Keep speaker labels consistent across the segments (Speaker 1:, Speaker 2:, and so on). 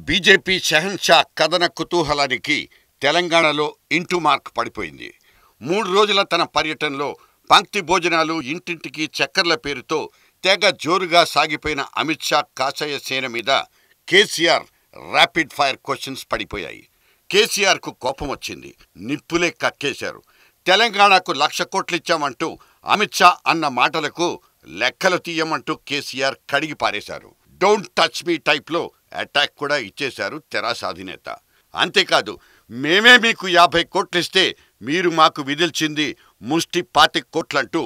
Speaker 1: BJP Shahansha కథన కుతూహలానికి తెలంగాణలో into mark పడిపోయింది. 3 రోజుల తన పర్యటనలో పంక్తి భోజనాలు, ఇంటింటికి చక్కర్ల పేరుతో తెగ జోరుగా సాగిపోయిన అమిత్ షా కాషాయ సేన మీద కేసీఆర్ ర్యాపిడ్ ఫైర్ క్వశ్చన్స్ పడిపోయాయి. కేసీఆర్కు కోపం వచ్చింది. నిప్పులే కక్కేశారు. తెలంగాణకు 1,00,000 కోట్లిచ్చామంటూ అమిత్ షా అన్న మాటలకు లెక్కలు తీయమంటూ కేసీఆర్ కడిగి పారేశారు. డోంట్ టచ్ మీ టైప్లో అటాక్ కూడా ఇచ్చేశారు తెరాస అధినేత. అంతేకాదు, మేమే మీకు 50 కోట్లిస్తే మీరు మాకు విధిల్చింది ముష్టి 25 కోట్లంటూ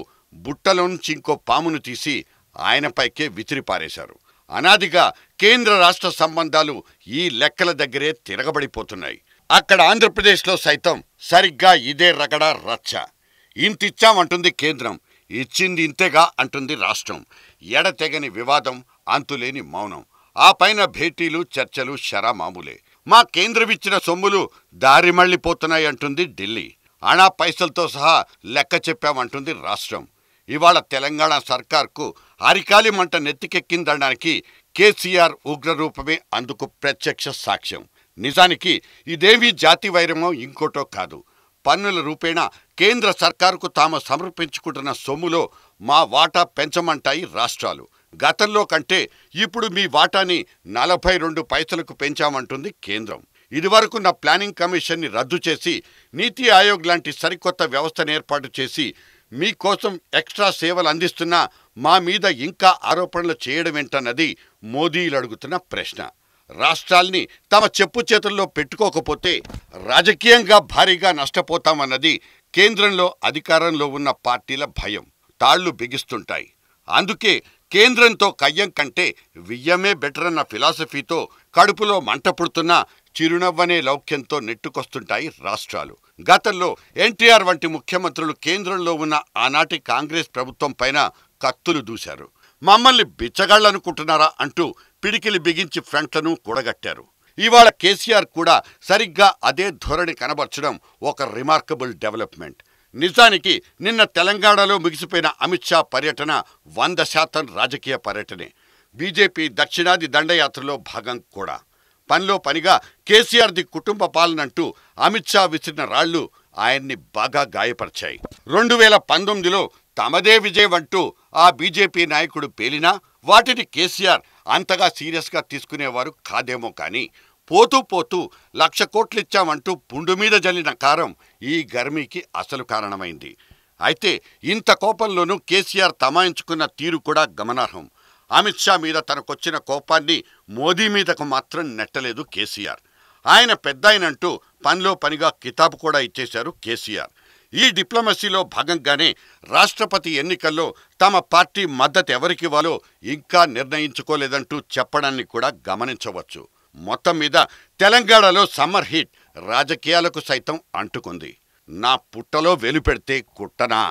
Speaker 1: బుట్టలోంచి ఇంకో పామును తీసి ఆయనపైకే విసిరిపారేశారు. అనాదిగా కేంద్ర రాష్ట్ర సంబంధాలు ఈ లెక్కల దగ్గరే తిరగబడిపోతున్నాయి. అక్కడ ఆంధ్రప్రదేశ్లో సైతం సరిగ్గా ఇదే రగడ రచ్చ. ఇంతిచ్చామంటుంది కేంద్రం, ఇచ్చింది ఇంతేగా అంటుంది రాష్ట్రం. ఎడతెగని వివాదం, అంతులేని మౌనం. ఆ పైన భేటీలు, చర్చలు షరామామూలే. మా కేంద్రమిచ్చిన సొమ్ములు దారి మళ్లిపోతున్నాయంటుంది ఢిల్లీ. అణా పైసలతో సహా లెక్క చెప్పామంటుంది రాష్ట్రం. ఇవాళ తెలంగాణ సర్కార్కు అరికాలి మంట నెత్తికెక్కిందనడానికి కేసీఆర్ ఉగ్రరూపమే అందుకు ప్రత్యక్ష సాక్ష్యం. నిజానికి ఇదేమీ జాతి వైరమో ఇంకోటో కాదు. పన్నుల రూపేణా కేంద్ర సర్కారుకు తాము సమర్పించుకుంటున్న సొమ్ములో మా వాటా పెంచమంటాయి రాష్ట్రాలు. గతంలో కంటే ఇప్పుడు మీ వాటాని 42 పైసలకు పెంచామంటుంది కేంద్రం. ఇదివరకున్న ప్లానింగ్ కమిషన్ని రద్దు చేసి నీతి ఆయోగ్ లాంటి సరికొత్త వ్యవస్థను ఏర్పాటు చేసి మీకోసం ఎక్స్ట్రా సేవలు అందిస్తున్నా మా మీద ఇంకా ఆరోపణలు చేయడమేంటన్నది మోదీలు అడుగుతున్న ప్రశ్న. రాష్ట్రాల్ని తమ చెప్పు చేతుల్లో పెట్టుకోకపోతే రాజకీయంగా భారీగా నష్టపోతామన్నది కేంద్రంలో అధికారంలో ఉన్న పార్టీల భయం. తాళ్లు బిగిస్తుంటాయి. అందుకే కేంద్రంతో కయ్యం కంటే వియ్యమే బెటర్ అన్న ఫిలాసఫీతో కడుపులో మంట పుడుతున్నా చిరునవ్వనే లౌక్యంతో నెట్టుకొస్తుంటాయి రాష్ట్రాలు. గతంలో ఎన్టీఆర్ వంటి ముఖ్యమంత్రులు కేంద్రంలో ఉన్న ఆనాటి కాంగ్రెస్ ప్రభుత్వం పైన కత్తులు దూశారు. మమ్మల్ని బిచ్చగాళ్లనుకుంటున్నారా అంటూ పిడికిలి బిగించి ఫ్రంట్లను కూడగట్టారు. ఇవాళ కేసీఆర్ కూడా సరిగ్గా అదే ధోరణి కనబర్చడం ఒక రిమార్కబుల్ డెవలప్మెంట్. నిజానికి నిన్న తెలంగాణలో ముగిసిపోయిన అమిత్ షా పర్యటన 100% రాజకీయ పర్యటనే. బీజేపీ దక్షిణాది దండయాత్రలో భాగం కూడా. పనిలో పనిగా కేసీఆర్ది కుటుంబ పాలనంటూ అమిత్ షా విసిరిన రాళ్లు ఆయన్ని బాగా గాయపరిచాయి. 2019లో తమదే విజయం అంటూ ఆ బీజేపీ నాయకుడు పేలినా వాటిని కేసీఆర్ అంతగా సీరియస్గా తీసుకునేవారు కాదేమో కానీ పోతూ పోతూ 1,00,000 కోట్లిచ్చామంటూ పుండు మీద జల్లిన కారం ఈ గర్మీకి అసలు కారణమైంది. అయితే ఇంత కోపంలోనూ కేసీఆర్ తమాయించుకున్న తీరు కూడా గమనార్హం. అమిత్ షా మీద తనకొచ్చిన కోపాన్ని మోదీ మీదకు మాత్రం నెట్టలేదు కేసీఆర్. ఆయన పెద్దాయనంటూ పనిలో పనిగా కితాబు కూడా ఇచ్చేశారు కేసీఆర్. ఈ డిప్లొమసీలో భాగంగానే రాష్ట్రపతి ఎన్నికల్లో తమ పార్టీ మద్దతు ఎవరికివ్వాలో ఇంకా నిర్ణయించుకోలేదంటూ చెప్పడాన్ని కూడా గమనించవచ్చు. మొత్తం మీద తెలంగాణలో సమ్మర్ హీట్ రాజకీయాలకు సైతం అంటుకుంది. నా పుట్టలో వెలుపెడితే కుట్టనా?